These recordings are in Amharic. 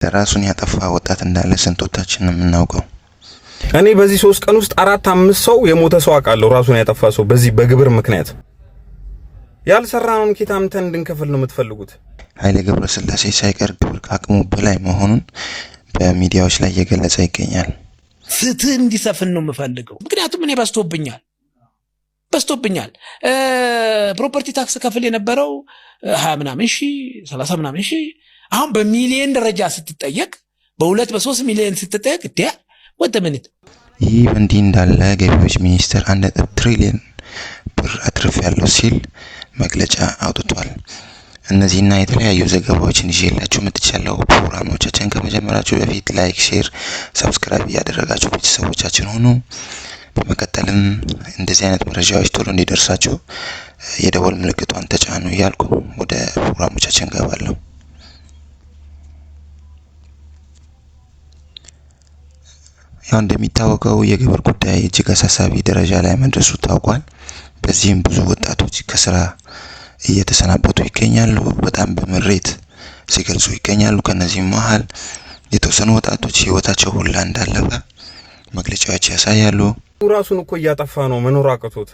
ራሱን ያጠፋ ወጣት እንዳለ ስንቶቻችን ነው የምናውቀው? እኔ በዚህ 3 ቀን ውስጥ 4-5 ሰው የሞተ ሰው አውቃለሁ። ራሱን ያጠፋ ሰው በዚህ በግብር ምክንያት ያልሰራነውን ኪታምተን እንድንከፍል ነው የምትፈልጉት። ኃይሌ ገብረስላሴ ሳይቀር ግብር ከአቅሙ በላይ መሆኑን በሚዲያዎች ላይ እየገለጸ ይገኛል። ፍትህ እንዲሰፍን ነው የምፈልገው። ምክንያቱም እኔ በስቶብኛል። ፕሮፐርቲ ታክስ ከፍል የነበረው 20 ምናምን ሺህ 30 ምናምን ሺህ አሁን በሚሊዮን ደረጃ ስትጠየቅ በ2-3 ሚሊዮን ስትጠየቅ ወደምንት ይህ እንዲህ እንዳለ ገቢዎች ሚኒስቴር 1 ትሪሊዮን ብር አትርፍ ያለው ሲል መግለጫ አውጥቷል። እነዚህና የተለያዩ ዘገባዎችን ይዤላችሁ መጥቻለሁ። ፕሮግራሞቻችን ከመጀመራችሁ በፊት ላይክ፣ ሼር፣ ሰብስክራይብ ያደረጋችሁ ቤተሰቦቻችን ሆኑ። በመቀጠልም እንደዚህ አይነት መረጃዎች ቶሎ እንዲደርሳችሁ የደወል ምልክቷን ተጫኑ እያልኩ ወደ ፕሮግራሞቻችን ገባለሁ። ያው እንደሚታወቀው የግብር ጉዳይ እጅግ አሳሳቢ ደረጃ ላይ መድረሱ ታውቋል። በዚህም ብዙ ወጣቶች ከስራ እየተሰናበቱ ይገኛሉ። በጣም በምሬት ሲገልጹ ይገኛሉ። ከነዚህም መሃል የተወሰኑ ወጣቶች ህይወታቸው ሁላ እንዳለፈ መግለጫዎች ያሳያሉ። ራሱን እኮ እያጠፋ ነው መኖር አቅቶት።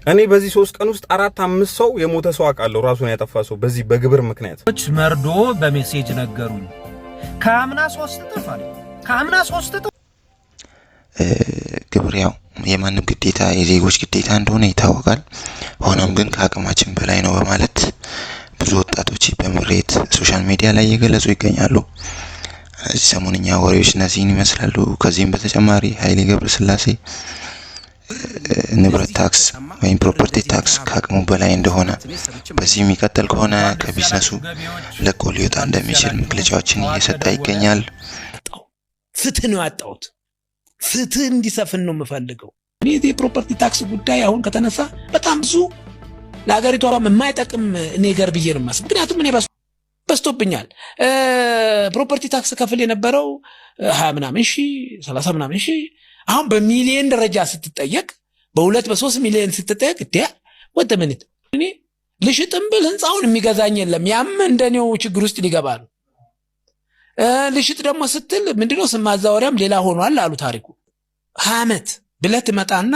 እኔ በዚህ 3 ቀን ውስጥ 4-5 ሰው የሞተ ሰው አውቃለሁ። ራሱን ያጠፋ ሰው በዚህ በግብር ምክንያት መርዶ በሜሴጅ ነገሩኝ። ከአምና 3 እጥፍ አለ። ከአምና 3 እጥፍ ግብር ያው የማንም ግዴታ የዜጎች ግዴታ እንደሆነ ይታወቃል። ሆኖም ግን ከአቅማችን በላይ ነው በማለት ብዙ ወጣቶች በምሬት ሶሻል ሚዲያ ላይ እየገለጹ ይገኛሉ። እዚህ ሰሞንኛ ወሬዎች እነዚህን ይመስላሉ። ከዚህም በተጨማሪ ኃይሌ ገብረስላሴ ንብረት ታክስ ወይም ፕሮፐርቲ ታክስ ከአቅሙ በላይ እንደሆነ በዚህ የሚቀጥል ከሆነ ከቢዝነሱ ለቆ ሊወጣ እንደሚችል መግለጫዎችን እየሰጠ ይገኛል። ፍትህ ነው ያጣሁት። ፍትህ እንዲሰፍን ነው የምፈልገው። እኔ የፕሮፐርቲ ታክስ ጉዳይ አሁን ከተነሳ በጣም ብዙ ለሀገሪቷ የማይጠቅም ነገር ብዬ ነው የማስበው። ምክንያቱም እኔ በስቶብኛል። ፕሮፐርቲ ታክስ ከፍል የነበረው 20 ምናምን ሺህ 30 ምናምን ሺህ አሁን በሚሊዮን ደረጃ ስትጠየቅ በ2-3 ሚሊዮን ስትጠየቅ ወደምንት እኔ ልሽጥም ብል ህንፃውን የሚገዛኝ የለም። ያም እንደኔው ችግር ውስጥ ሊገባ ነው። ልሽጥ ደግሞ ስትል ምንድነው ስም ማዛወሪያም ሌላ ሆኗል አሉ ታሪኩ። 20 ዓመት ብለህ ትመጣና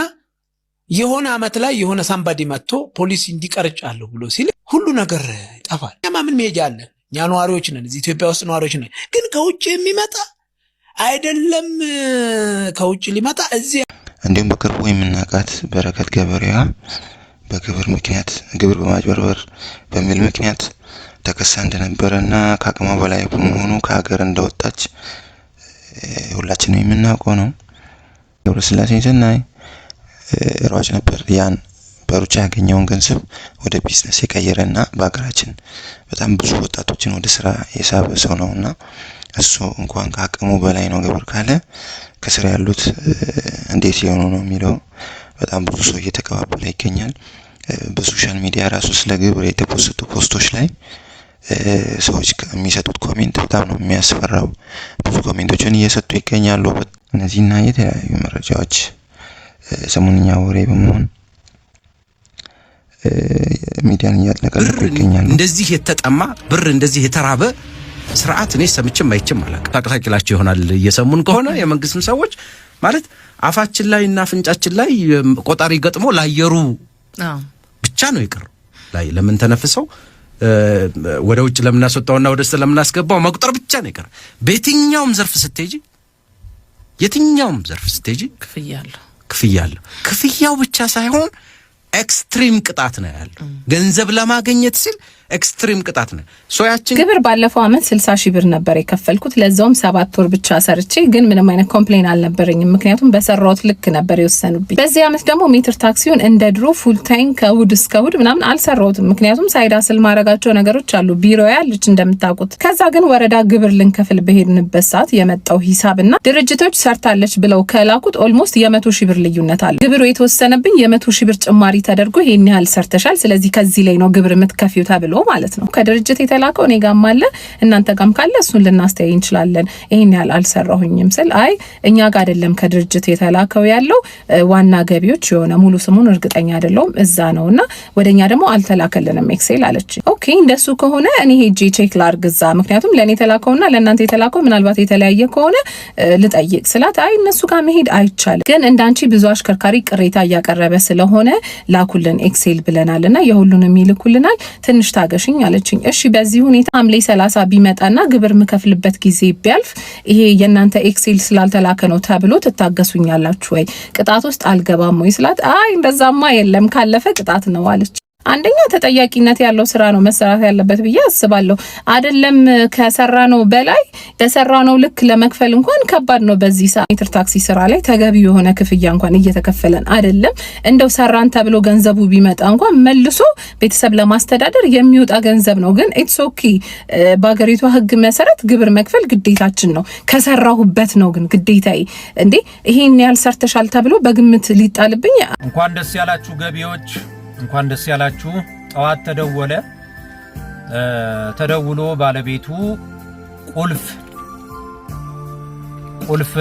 የሆነ ዓመት ላይ የሆነ ሳምባዲ መጥቶ ፖሊሲ እንዲቀርጫለሁ ብሎ ሲል ሁሉ ነገር ይጠፋል። ያማ ምን መሄጃ አለ? እኛ ነዋሪዎች ነን፣ እዚህ ኢትዮጵያ ውስጥ ነዋሪዎች ነን። ግን ከውጭ የሚመጣ አይደለም ከውጭ ሊመጣ እዚህ እንዲሁም በቅርቡ የምናውቃት በረከት ገበሬዋ በግብር ምክንያት ግብር በማጭበርበር በሚል ምክንያት ተከሳ እንደነበረና ከአቅሟ በላይ በመሆኑ ከሀገር እንደወጣች ሁላችንም የምናውቀው ነው። ገብረስላሴ ስናይ ሯጭ ነበር። ያን በሩጫ ያገኘውን ገንዘብ ወደ ቢዝነስ የቀየረና በአገራችን በጣም ብዙ ወጣቶችን ወደ ስራ የሳበ ሰው ነውና እሱ እንኳን ከአቅሙ በላይ ነው ግብር ካለ ከስራ ያሉት እንዴት ይሆኑ ነው የሚለው በጣም ብዙ ሰው እየተቀባበለ ይገኛል። በሶሻል ሚዲያ ራሱ ስለ ግብር የተፖስቱ ፖስቶች ላይ ሰዎች የሚሰጡት ኮሜንት በጣም ነው የሚያስፈራው። ብዙ ኮሜንቶችን እየሰጡ ይገኛሉ። እነዚህና የተለያዩ መረጃዎች ሰሞንኛ ወሬ በመሆን ሚዲያን እያጥለቀለቁ ይገኛሉ። እንደዚህ የተጠማ ብር እንደዚህ የተራበ ስርዓት እኔ ሰምቼም አይቼም አላውቅም። ታቅታቅላችሁ ይሆናል እየሰሙን ከሆነ የመንግስትም ሰዎች ማለት አፋችን ላይ እና አፍንጫችን ላይ ቆጣሪ ገጥሞ ላየሩ ብቻ ነው ይቀር ላይ ለምን ተነፍሰው ወደ ውጭ ለምናስወጣውና ወደ ውስጥ ለምናስገባው መቁጠር ብቻ ነው ይቀር። በየትኛውም ዘርፍ ስትሄጂ ክፍያለሁ። ክፍያው ብቻ ሳይሆን ኤክስትሪም ቅጣት ነው ያለው። ገንዘብ ለማግኘት ሲል ኤክስትሪም ቅጣት ነው። ሶያችን ግብር ባለፈው አመት 60 ሺህ ብር ነበር የከፈልኩት። ለዛውም 7 ወር ብቻ ሰርቼ ግን ምንም አይነት ኮምፕሌን አልነበረኝም። ምክንያቱም በሰራውት ልክ ነበር የወሰኑብኝ። በዚህ አመት ደግሞ ሜትር ታክሲውን እንደ ድሮ ፉል ታይም ከእሑድ እስከ እሑድ ምናምን አልሰራውትም። ምክንያቱም ሳይዳ ስል ማረጋቸው ነገሮች አሉ። ቢሮ ያለች እንደምታውቁት። ከዛ ግን ወረዳ ግብር ልንከፍል በሄድንበት ሰዓት የመጣው ሂሳብና ድርጅቶች ሰርታለች ብለው ከላኩት ኦልሞስት የ100 ሺህ ብር ልዩነት አለ። ግብሩ የተወሰነብኝ የ100 ሺህ ብር ጭማሪ ተደርጎ ይሄን ያህል ሰርተሻል፣ ስለዚህ ከዚህ ላይ ነው ግብር የምትከፊው ተብሎ ብሎ ማለት ነው። ከድርጅት የተላከው እኔ ጋም አለ እናንተ ጋም ካለ እሱን ልናስተያይ እንችላለን። ይሄን ያህል አልሰራሁኝም ስል አይ እኛ ጋር አይደለም ከድርጅት የተላከው ያለው ዋና ገቢዎች የሆነ ሙሉ ስሙን እርግጠኛ አይደለሁም እዛ ነውና ወደኛ ደግሞ አልተላከልንም ኤክሴል አለች። ኦኬ እንደሱ ከሆነ እኔ ሄጄ ቼክ ላርግ እዛ፣ ምክንያቱም ለኔ የተላከውና ለእናንተ የተላከው ምናልባት የተለያየ ከሆነ ልጠይቅ ስላት አይ እነሱ ጋር መሄድ አይቻልም፣ ግን እንዳንቺ ብዙ አሽከርካሪ ቅሬታ እያቀረበ ስለሆነ ላኩልን ኤክሴል ብለናልና የሁሉንም ይልኩልናል፣ ትንሽ ታገሽኝ አለችኝ። እሺ በዚህ ሁኔታ ሐምሌ 30 ቢመጣና ግብር ምከፍልበት ጊዜ ቢያልፍ ይሄ የእናንተ ኤክሴል ስላልተላከ ነው ተብሎ ትታገሱኛላችሁ ወይ? ቅጣት ውስጥ አልገባም ወይ ስላት አይ እንደዛማ የለም ካለፈ ቅጣት ነው አለች። አንደኛ ተጠያቂነት ያለው ስራ ነው መሰራት ያለበት ብዬ አስባለሁ። አይደለም ከሰራ ነው በላይ ተሰራ ነው ልክ ለመክፈል እንኳን ከባድ ነው። በዚህ ሰዓት ሜትር ታክሲ ስራ ላይ ተገቢ የሆነ ክፍያ እንኳን እየተከፈለን አይደለም። እንደው ሰራን ተብሎ ገንዘቡ ቢመጣ እንኳን መልሶ ቤተሰብ ለማስተዳደር የሚወጣ ገንዘብ ነው። ግን ኢትስ ኦኬ በአገሪቷ ሕግ መሰረት ግብር መክፈል ግዴታችን ነው። ከሰራሁበት ነው ግን ግዴታዬ እንዴ ይሄን ያህል ሰርተሻል ተብሎ በግምት ሊጣልብኝ። እንኳን ደስ ያላችሁ ገቢዎች፣ እንኳን ደስ ያላችሁ። ጠዋት ተደውሎ ባለቤቱ ቁልፍ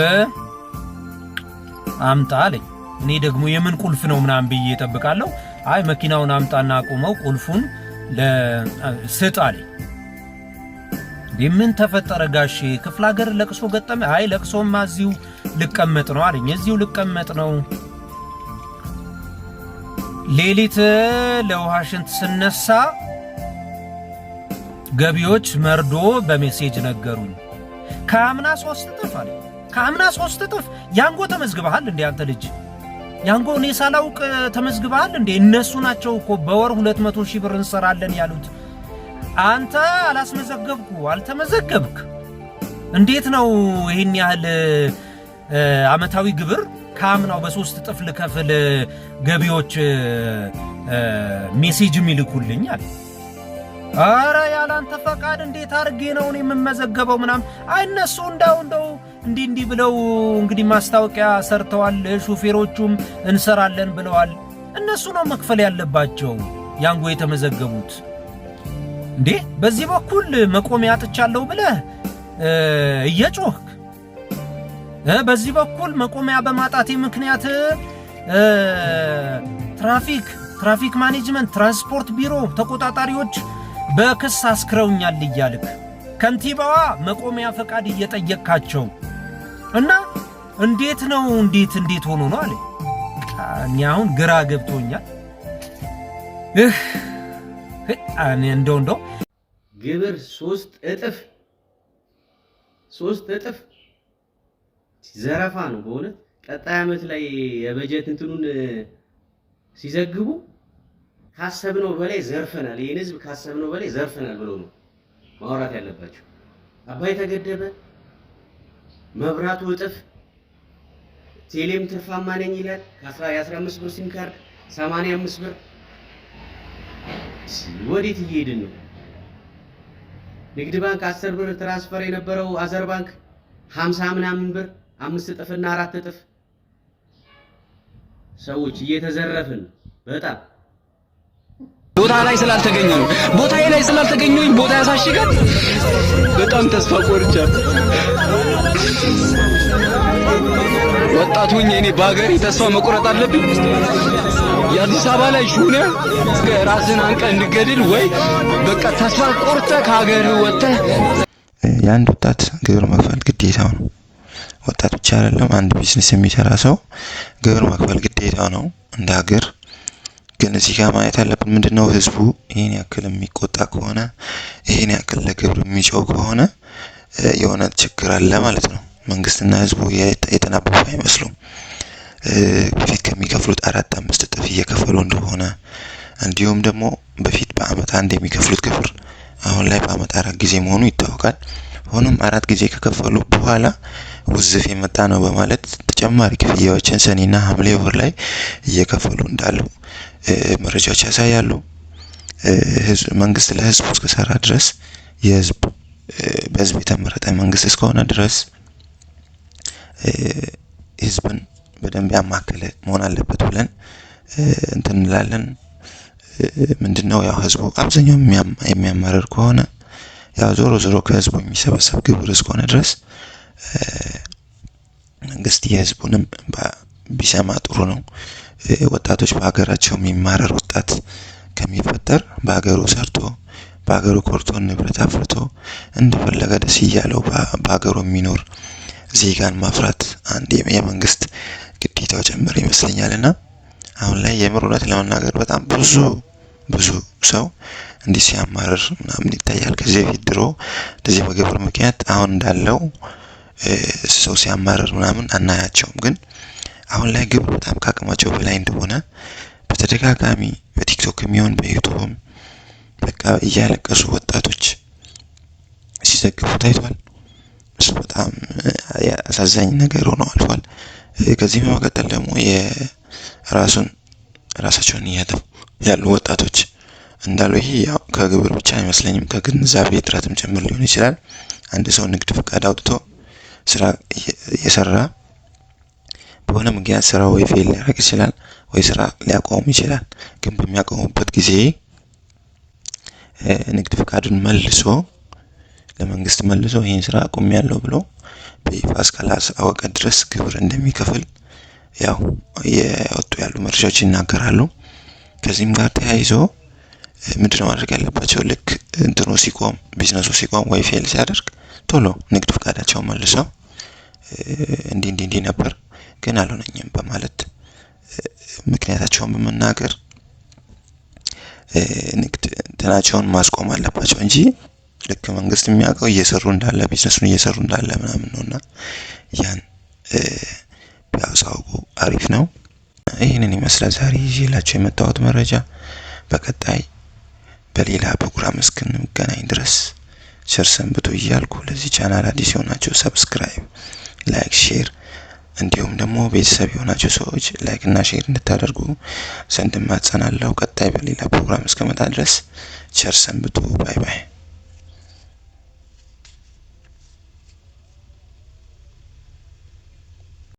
አምጣ አለኝ። እኔ ደግሞ የምን ቁልፍ ነው ምናምን ብዬ እጠብቃለሁ። አይ መኪናውን አምጣና አቁመው ቁልፉን ስጥ አለኝ። ምን ተፈጠረ ጋሼ? ክፍለ ሀገር ለቅሶ ገጠመ? አይ ለቅሶማ እዚሁ ልቀመጥ ነው አለኝ። እዚሁ ልቀመጥ ነው። ሌሊት ለውሃ ሽንት ስነሳ ገቢዎች መርዶ በሜሴጅ ነገሩኝ። ከአምና 3 እጥፍ አለ። ከአምና 3 እጥፍ። ያንጎ ተመዝግበሃል እንዴ አንተ ልጅ? ያንጎ እኔ ሳላውቅ ተመዝግበሃል እንዴ? እነሱ ናቸው እኮ በወር 200 ሺህ ብር እንሰራለን ያሉት። አንተ አልተመዘገብክ። እንዴት ነው ይሄን ያህል አመታዊ ግብር ከአምናው በ3 እጥፍ ልከፍል ገቢዎች ሜሴጅ ይልኩልኛል? አረ ያላንተ ፈቃድ እንዴት አርጌ ነው እኔ የምመዘገበው ምናምን? አይ እነሱ እንደው እንዲህ ብለው እንግዲህ ማስታወቂያ ሰርተዋል። ሹፌሮቹም እንሰራለን ብለዋል። እነሱ ነው መክፈል ያለባቸው ያንጎ የተመዘገቡት። እንዴ በዚህ በኩል መቆሚያ አጥቻለሁ ብለህ እየጮህክ፣ በዚህ በኩል መቆሚያ በማጣቴ ምክንያት ትራፊክ ማኔጅመንት ትራንስፖርት ቢሮ ተቆጣጣሪዎች በክስ አስክረውኛል እያልክ ከንቲባዋ መቆሚያ ፈቃድ እየጠየቅካቸው እና እንዴት ሆኖ ነው አለ። እኔ አሁን ግራ ገብቶኛል። እንደው ግብር 3 እጥፍ ዘረፋ ነው በእውነት። ቀጣይ ዓመት ላይ የበጀት እንትኑን ሲዘግቡ ካሰብነው በላይ ዘርፈናል፣ ይሄን ህዝብ ካሰብነው በላይ ዘርፈናል ብለው ነው ማውራት ያለባቸው። አባይ ተገደበ፣ መብራቱ እጥፍ፣ ቴሌም ትርፋማ ነኝ ይላል። ከ15 ብር ሲም ካርድ 85 ብር። ወዴት እየሄድን ነው? ንግድ ባንክ 10 ብር ትራንስፈር የነበረው አዘር ባንክ 50 ምናምን ብር 5 እጥፍና 4 እጥፍ። ሰዎች እየተዘረፍን በጣም ቦታዬ ላይ ስላልተገኘሁኝ ቦታ ያሳሽጋል። በጣም ተስፋ ቆርጫለሁ። ወጣቱኝ እኔ በአገሬ ተስፋ መቆረጥ አለብኝ። የአዲስ አበባ ላይ ሹነ ራስን አንቀ እንድገድል ወይ በቃ ተስፋ ቆርጠ ከሀገር ወጥተህ። የአንድ ወጣት ግብር መክፈል ግዴታው ነው። ወጣት ብቻ አይደለም፣ አንድ ቢዝነስ የሚሰራ ሰው ግብር መክፈል ግዴታው ነው እንደ ሀገር። ግን እዚህ ጋር ማየት ያለብን ምንድነው፣ ህዝቡ ይሄን ያክል የሚቆጣ ከሆነ ይሄን ያክል ለግብር የሚጮህ ከሆነ የሆነ ችግር አለ ማለት ነው። መንግስትና ህዝቡ የተናበቡ አይመስሉም። በፊት ከሚከፍሉት 4-5 እጥፍ እየከፈሉ እንደሆነ፣ እንዲሁም ደግሞ በፊት በአመት አንድ የሚከፍሉት ግብር አሁን ላይ በአመት 4 ጊዜ መሆኑ ይታወቃል። ሆኖም 4 ጊዜ ከከፈሉ በኋላ ውዝፍ የመጣ ነው በማለት ተጨማሪ ክፍያዎችን ሰኔና ሐምሌ ወር ላይ እየከፈሉ እንዳሉ መረጃዎች ያሳያሉ። መንግስት ለህዝቡ እስከሰራ ድረስ በህዝብ የተመረጠ መንግስት እስከሆነ ድረስ ህዝብን በደንብ ያማከለ መሆን አለበት ብለን እንላለን። ምንድነው ያው ህዝቡ አብዛኛው የሚያማርር ከሆነ ያው ዞሮ ከህዝቡ የሚሰበሰብ ግብር እስከሆነ ድረስ መንግስት የህዝቡንም ቢሰማ ጥሩ ነው። ወጣቶች በሀገራቸው የሚማረር ወጣት ከሚፈጠር በሀገሩ ሰርቶ በሀገሩ ኮርቶ ንብረት አፍርቶ እንደፈለገ ደስ እያለው በሀገሩ የሚኖር ዜጋን ማፍራት አንድ የመንግስት ግዴታው ጭምር ይመስለኛልና አሁን ላይ የምሩነት ለመናገር በጣም ብዙ ሰው እንዲህ ሲያማርር ምናምን ይታያል። ከዚህ በፊት ድሮ እንደዚህ በግብር ምክንያት አሁን እንዳለው ሰው ሲያማርር ምናምን አናያቸውም። ግን አሁን ላይ ግብር በጣም ካቅማቸው በላይ እንደሆነ በተደጋጋሚ በቲክቶክ የሚሆን በዩቲዩብም በቃ እያለቀሱ ወጣቶች ሲዘግቡ ታይቷል። እሱ በጣም አሳዛኝ ነገር ሆኖ አልፏል። ከዚህ በመቀጠል ደግሞ ራሳቸውን እያጠፉ ያሉ ወጣቶች እንዳሉ ይሄ ያው ከግብር ብቻ አይመስለኝም ከግንዛቤ እጥረትም ጭምር ሊሆን ይችላል። አንድ ሰው ንግድ ፍቃድ አውጥቶ ስራ እየሰራ በሆነ ምክንያት ስራው ወይ ፌል ሊያደርግ ይችላል ወይ ስራ ሊያቆም ይችላል። ግን በሚያቆምበት ጊዜ ንግድ ፍቃዱን መልሶ ለመንግስት መልሶ ይሄን ስራ አቆሚያለሁ ብሎ በይፋ እስካላወቀ ድረስ ግብር እንደሚከፍል ያው የወጡ ያሉ መረጃዎች ይናገራሉ። ከዚህም ጋር ተያይዞ ምንድነው ማድረግ ያለባቸው? ልክ እንትኑ ሲቆም ቢዝነሱ ሲቆም ወይ ፌል ሲያደርግ ቶሎ ንግድ ፍቃዳቸው መልሰው እንዲህ ነበር ግን አልሆነኝም በማለት ምክንያታቸውን በመናገር ንግድ እንትናቸውን ማስቆም አለባቸው እንጂ ልክ መንግስት የሚያውቀው እየሰሩ እንዳለ ቢዝነሱን እየሰሩ እንዳለ ምናምን ነውና ያን ቢያሳውቁ አሪፍ ነው። ይሄንን ይመስላል ዛሬ ይዤላችሁ የመጣሁት መረጃ። በቀጣይ በሌላ ፕሮግራም እስክንገናኝ ድረስ ቸር ሰንብቱ እያልኩ ለዚህ ቻናል አዲስ የሆናችሁ ሰብስክራይብ፣ ላይክ፣ ሼር እንዲሁም ደግሞ ቤተሰብ የሆናችሁ ሰዎች ላይክ እና ሼር እንድታደርጉ ዘንድ ማጸናለሁ። ቀጣይ በሌላ ፕሮግራም እስከመጣ ድረስ ቸር ሰንብቱ። ባይ ባይ።